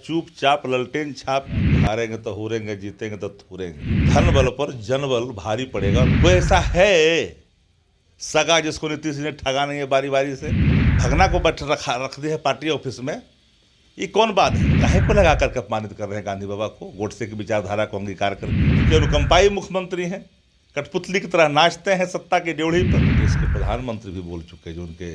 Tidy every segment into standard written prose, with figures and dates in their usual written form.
चुपचाप ललटेन छाप, हारेंगे तो हुरेंगे, जीतेंगे तो थूरेंगे। धन बल पर जनबल भारी पड़ेगा। वो ऐसा है सगा जिसको नीतीश जी ने ठगा नहीं है बारी बारी से, भगना को रख दिया है पार्टी ऑफिस में। ये कौन बात है? काहे को लगा करके अपमानित कर रहे हैं गांधी बाबा को, गोडसे की विचारधारा को अंगीकार करके। अनुकंपाई मुख्यमंत्री हैं, कठपुतली की तरह नाचते हैं सत्ता की ड्योढ़ी पर। देश के प्रधानमंत्री भी बोल चुके जो उनके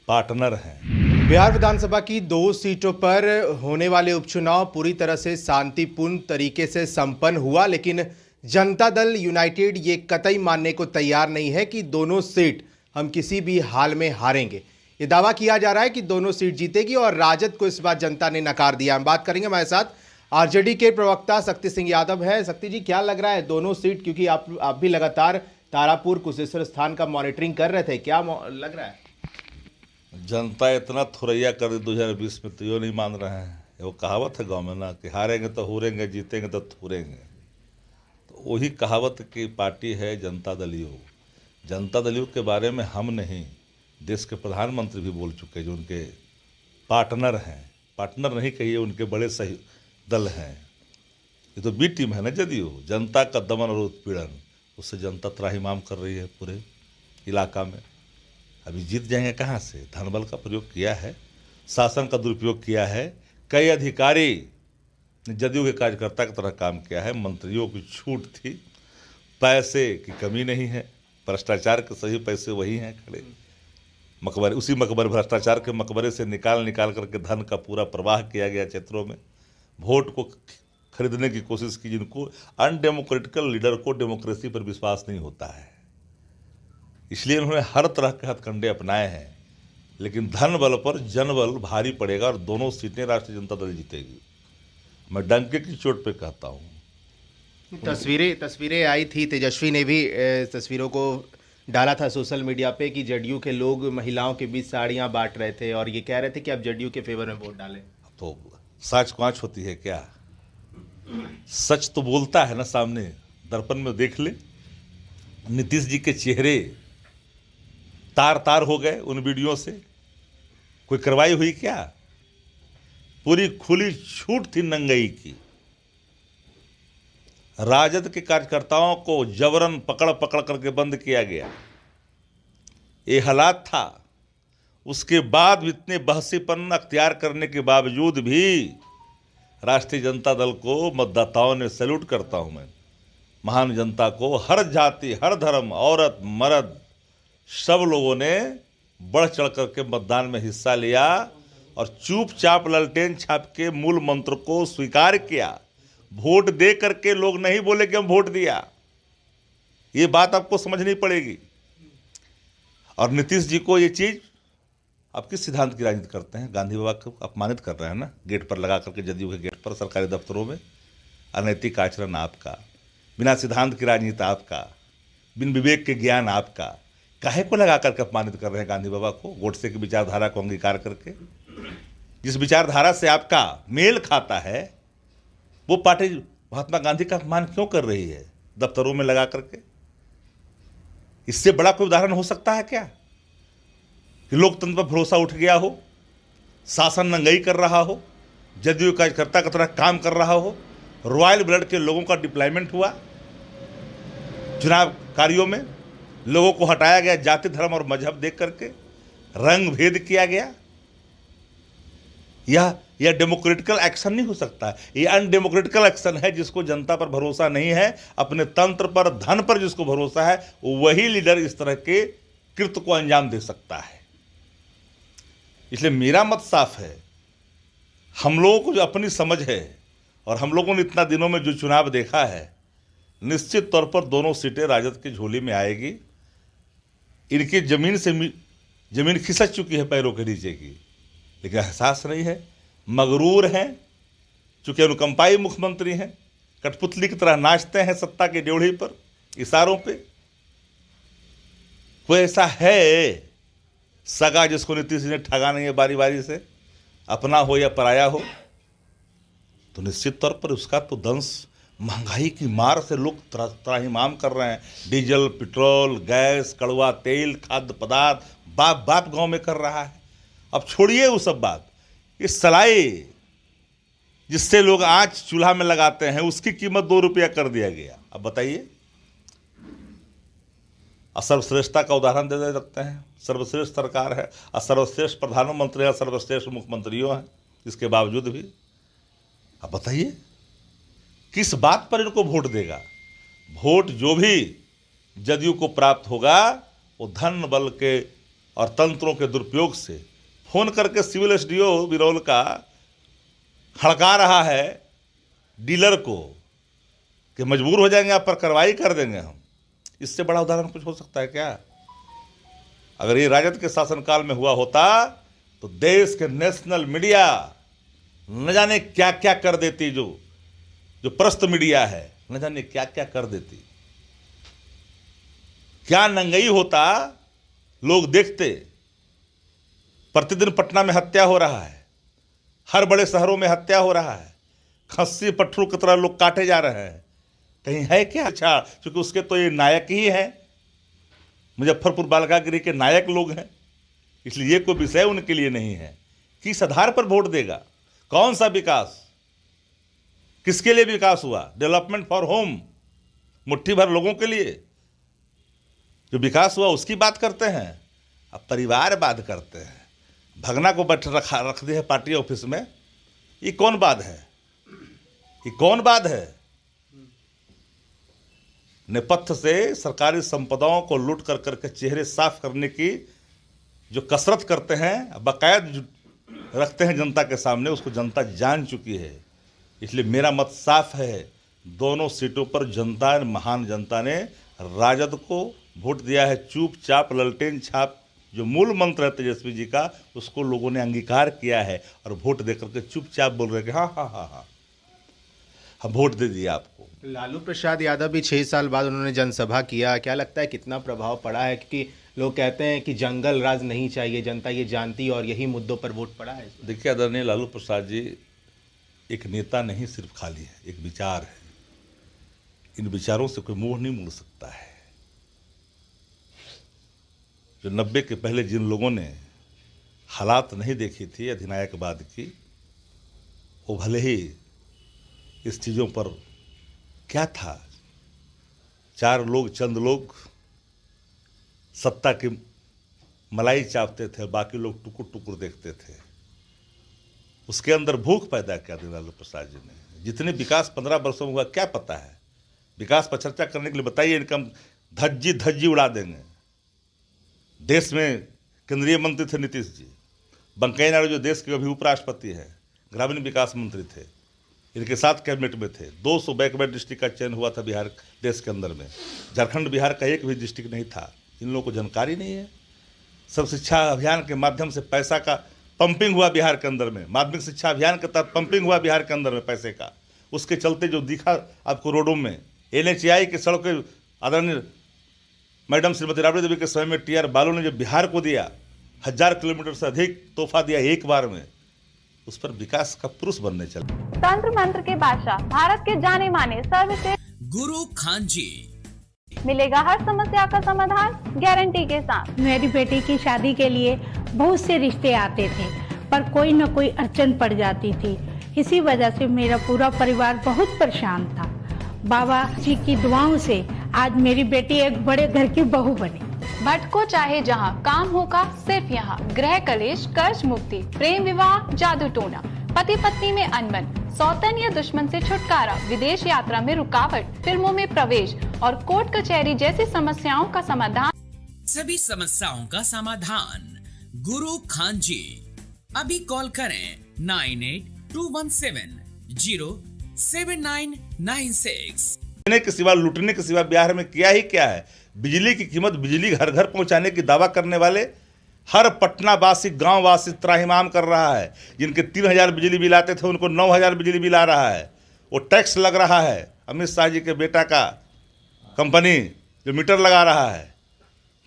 पार्टनर हैं। बिहार विधानसभा की 2 सीटों पर होने वाले उपचुनाव पूरी तरह से शांतिपूर्ण तरीके से संपन्न हुआ, लेकिन जनता दल यूनाइटेड ये कतई मानने को तैयार नहीं है कि दोनों सीट हम किसी भी हाल में हारेंगे। ये दावा किया जा रहा है कि दोनों सीट जीतेगी और राजद को इस बार जनता ने नकार दिया। हम बात करेंगे, हमारे साथ आरजेडी के प्रवक्ता शक्ति सिंह यादव है। शक्ति जी, क्या लग रहा है दोनों सीट, क्योंकि आप भी लगातार तारापुर कुशेश्वर स्थान का मॉनिटरिंग कर रहे थे, क्या लग रहा है? जनता इतना थुरैया कर दी 2020 में, तो यो नहीं मान रहे हैं। वो कहावत है गांव में ना कि हारेंगे तो हुरेंगे, जीतेंगे तो थूरेंगे। तो वही कहावत की पार्टी है जनता दल योग। जनता दल योग के बारे में हम नहीं, देश के प्रधानमंत्री भी बोल चुके जो उनके पार्टनर हैं। पार्टनर नहीं कहिए, उनके बड़े सही दल हैं। ये तो बी टीम है ना जदयू। जनता का दमन और उत्पीड़न, उससे जनता त्राहिमाम कर रही है पूरे इलाका में। अभी जीत जाएंगे कहाँ से? धनबल का प्रयोग किया है, शासन का दुरुपयोग किया है। कई अधिकारी ने जदयू के कार्यकर्ता की तरह काम किया है। मंत्रियों की छूट थी, पैसे की कमी नहीं है, भ्रष्टाचार के सही पैसे वही हैं खड़े। मकबरे, उसी मकबरे, भ्रष्टाचार के मकबरे से निकाल करके धन का पूरा प्रवाह किया गया क्षेत्रों में। वोट को खरीदने की कोशिश की, जिनको अनडेमोक्रेटिकल लीडर को डेमोक्रेसी पर विश्वास नहीं होता है, इसलिए उन्होंने हर तरह के हथकंडे अपनाए हैं। लेकिन धन बल पर जनबल भारी पड़ेगा और दोनों सीटें राष्ट्रीय जनता दल जीतेगी। मैं डंके की चोट पे कहता हूँ। तस्वीरें आई थी, तेजस्वी ने भी तस्वीरों को डाला था सोशल मीडिया पे कि जदयू के लोग महिलाओं के बीच साड़ियां बांट रहे थे और ये कह रहे थे कि आप जदयू के फेवर में वोट डालें। तो सच कांच होती है क्या? सच तो बोलता है ना सामने, दर्पण में देख ले। नीतीश जी के चेहरे तार तार हो गए उन वीडियो से। कोई कार्रवाई हुई क्या? पूरी खुली छूट थी नंगई की। राजद के कार्यकर्ताओं को जबरन पकड़ करके बंद किया गया। ये हालात था। उसके बाद इतने बहसीपन अख्तियार करने के बावजूद भी राष्ट्रीय जनता दल को मतदाताओं ने सैल्यूट करता हूं मैं। महान जनता को, हर जाति, हर धर्म, औरत मर्द, सब लोगों ने बढ़ चढ़ करके मतदान में हिस्सा लिया और चुपचाप ललटेन छाप के मूल मंत्र को स्वीकार किया। वोट दे करके लोग नहीं बोले कि हम वोट दिया। ये बात आपको समझनी पड़ेगी। और नीतीश जी को ये चीज, आप किस सिद्धांत की राजनीति करते हैं? गांधी बाबा को अपमानित कर रहे हैं ना, गेट पर लगा करके, जदयू के गेट पर, सरकारी दफ्तरों में। अनैतिक आचरण आपका, बिना सिद्धांत की राजनीति आपका, बिन विवेक के ज्ञान आपका। काहे को लगा करके अपमानित कर रहे हैं गांधी बाबा को, गोडसे की विचारधारा को अंगीकार करके? जिस विचारधारा से आपका मेल खाता है वो पार्टी महात्मा गांधी का अपमान क्यों कर रही है दफ्तरों में लगा करके? इससे बड़ा कोई उदाहरण हो सकता है क्या कि लोकतंत्र पर भरोसा उठ गया हो, शासन नंगई कर रहा हो, जदयू कार्यकर्ता की तरह काम कर रहा हो, रॉयल ब्लड के लोगों का डिप्लॉयमेंट हुआ, चुनाव कार्यों में लोगों को हटाया गया, जाति धर्म और मजहब देख करके रंग भेद किया गया? यह डेमोक्रेटिकल एक्शन नहीं हो सकता है। यह अनडेमोक्रेटिकल एक्शन है। जिसको जनता पर भरोसा नहीं है, अपने तंत्र पर, धन पर जिसको भरोसा है, वही लीडर इस तरह के कृत्य को अंजाम दे सकता है। इसलिए मेरा मत साफ है। हम लोगों को जो अपनी समझ है और हम लोगों ने इतना दिनों में जो चुनाव देखा है, निश्चित तौर पर दोनों सीटें राजद की झोली में आएगी। इनकी जमीन खिसक चुकी है पैरों के नीचे की, लेकिन एहसास नहीं है, मगरूर हैं। चूंकि अनुकंपाई मुख्यमंत्री हैं, कठपुतली की तरह नाचते हैं सत्ता की ड्योढ़ी पर, इशारों पे। कोई ऐसा है सगा जिसको नीतीश जी ने ठगा नहीं है बारी बारी से, अपना हो या पराया हो? तो निश्चित तौर पर उसका तो दंश, महंगाई की मार से लोग त्राहिमाम कर रहे हैं। डीजल, पेट्रोल, गैस, कड़वा तेल, खाद्य पदार्थ बाप बाप गांव में कर रहा है। अब छोड़िए वो सब बात, ये सलाई जिससे लोग आंच चूल्हा में लगाते हैं, उसकी कीमत 2 रुपया कर दिया गया। अब बताइए, सर्वश्रेष्ठता का उदाहरण दे सकते हैं। सर्वश्रेष्ठ सरकार है, और सर्वश्रेष्ठ प्रधानमंत्री है, सर्वश्रेष्ठ मुख्यमंत्रियों हैं, इसके बावजूद भी अब बताइए किस बात पर इनको वोट देगा। वोट जो भी जदयू को प्राप्त होगा वो धन बल के और तंत्रों के दुरुपयोग से फोन करके सिविल एसडीओ बिरौल का हड़का रहा है डीलर को कि मजबूर हो जाएंगे, आप पर कार्रवाई कर देंगे हम। इससे बड़ा उदाहरण कुछ हो सकता है क्या? अगर ये राजद के शासनकाल में हुआ होता तो देश के नेशनल मीडिया न जाने क्या क्या कर देती, जो प्रस्त मीडिया है न जाने क्या क्या कर देती, क्या नंगई होता, लोग देखते। प्रतिदिन पटना में हत्या हो रहा है, हर बड़े शहरों में हत्या हो रहा है, खस्सी पट्ठू की तरह लोग काटे जा रहे हैं, कहीं है क्या? अच्छा, क्योंकि उसके तो ये नायक ही हैं, मुजफ्फरपुर बालिकागृह के नायक लोग हैं, इसलिए ये कोई विषय उनके लिए नहीं है। किस आधार पर वोट देगा? कौन सा विकास, किसके लिए विकास हुआ? डेवलपमेंट फॉर होम, मुट्ठी भर लोगों के लिए जो विकास हुआ उसकी बात करते हैं। अब परिवारवाद करते हैं, भगना को रख दिया है पार्टी ऑफिस में। ये कौन बात है? ये कौन बात है? नेपथ्य से सरकारी संपदाओं को लूट कर करके चेहरे साफ करने की जो कसरत करते हैं, बाकायद रखते हैं जनता के सामने, उसको जनता जान चुकी है। इसलिए मेरा मत साफ है, दोनों सीटों पर जनता, महान जनता ने राजद को वोट दिया है। चुपचाप ललटेन छाप जो मूल मंत्र है तेजस्वी जी का, उसको लोगों ने अंगीकार किया है और वोट देकर के चुपचाप बोल रहे हैं कि हाँ हाँ हाँ हाँ हम वोट दे दिया आपको। लालू प्रसाद यादव भी 6 साल बाद उन्होंने जनसभा किया, क्या लगता है कितना प्रभाव पड़ा है? क्योंकि लोग कहते हैं कि जंगल राज नहीं चाहिए, जनता ये जानती और यही मुद्दों पर वोट पड़ा है। देखिए आदरणीय लालू प्रसाद जी एक नेता नहीं सिर्फ खाली है, एक विचार है। इन विचारों से कोई मुंह नहीं मोड़ सकता है। जो 90 के पहले जिन लोगों ने हालात नहीं देखी थी अधिनायकवाद की, वो भले ही इस चीज़ों पर क्या था, 4 लोग, चंद लोग सत्ता की मलाई चापते थे, बाकी लोग टुकुर टुकुर देखते थे। उसके अंदर भूख पैदा किया था लालू प्रसाद जी ने। जितने विकास 15 वर्षों में हुआ क्या पता है? विकास पर चर्चा करने के लिए बताइए, इनका धज्जी धज्जी उड़ा देंगे। देश में केंद्रीय मंत्री थे नीतीश जी, वेंकैया नायडू जो देश के अभी उपराष्ट्रपति हैं, ग्रामीण विकास मंत्री थे, इनके साथ कैबिनेट में थे। 200 बैकवर्ड डिस्ट्रिक्ट का चयन हुआ था बिहार देश के अंदर में। झारखंड बिहार का एक भी डिस्ट्रिक्ट नहीं था। इन लोगों को जानकारी नहीं है। सर्व शिक्षा अभियान के माध्यम से पैसा का पंपिंग हुआ बिहार के अंदर में, माध्यमिक शिक्षा अभियान के तहत पंपिंग हुआ बिहार के अंदर में पैसे का। उसके चलते जो दिखा आपको रोडों में, NHAI की सड़कें आदरणीय मैडम श्रीमती राबड़ी देवी के समय में TR बालू ने जो बिहार को दिया, 1000 किलोमीटर से अधिक तोहफा दिया एक बार में, उस पर विकास का पुरुष बनने चले। तंत्र मंत्र के बादशाह, भारत के जाने माने सर्वश्रेष्ठ गुरु खान जी, मिलेगा हर समस्या का समाधान गारंटी के साथ। मेरी बेटी की शादी के लिए बहुत से रिश्ते आते थे, पर कोई न कोई अड़चन पड़ जाती थी। इसी वजह से मेरा पूरा परिवार बहुत परेशान था। बाबा जी की दुआओं से आज मेरी बेटी एक बड़े घर की बहू बनी। भटको चाहे जहां, काम होगा सिर्फ यहाँ। गृह कलेश, कर्ज मुक्ति, प्रेम विवाह, जादू टोना, पति पत्नी में अनबन, सौतन या दुश्मन से छुटकारा, विदेश यात्रा में रुकावट, फिल्मों में प्रवेश और कोर्ट कचहरी जैसी समस्याओं का समाधान। सभी समस्याओं का समाधान गुरु खान जी। अभी कॉल करें 9821707996। देने के सिवा, लूटने के सिवा बिहार में किया ही क्या है? बिजली की कीमत, बिजली घर घर पहुंचाने की दावा करने वाले हर पटनावासी, गांववासी त्राहिमाम कर रहा है। जिनके 3000 बिजली बिल आते थे उनको 9000 बिजली बिल आ रहा है। वो टैक्स लग रहा है। अमित शाह जी के बेटा का कंपनी जो मीटर लगा रहा है,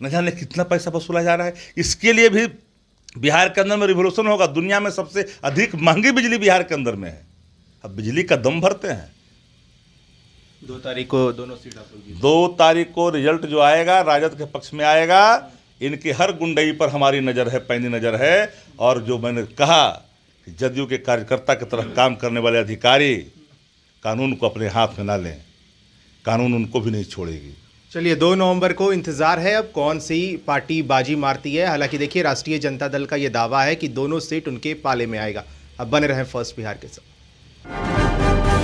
न जाने कितना पैसा वसूला जा रहा है। इसके लिए भी बिहार के अंदर में रिवोल्यूशन होगा। दुनिया में सबसे अधिक महंगी बिजली बिहार के अंदर में है। अब बिजली का दम भरते हैं। 2 तारीख को दोनों सीटों पर 2 तारीख को रिजल्ट जो आएगा राजद के पक्ष में आएगा। इनकी हर गुंडई पर हमारी नज़र है, पैनी नज़र है। और जो मैंने कहा कि जदयू के कार्यकर्ता की तरह काम करने वाले अधिकारी कानून को अपने हाथ में ना लें, कानून उनको भी नहीं छोड़ेगी। चलिए 2 नवंबर को इंतजार है अब कौन सी पार्टी बाजी मारती है। हालांकि देखिए राष्ट्रीय जनता दल का ये दावा है कि दोनों सीट उनके पाले में आएगा। अब बने रहें फर्स्ट बिहार के साथ।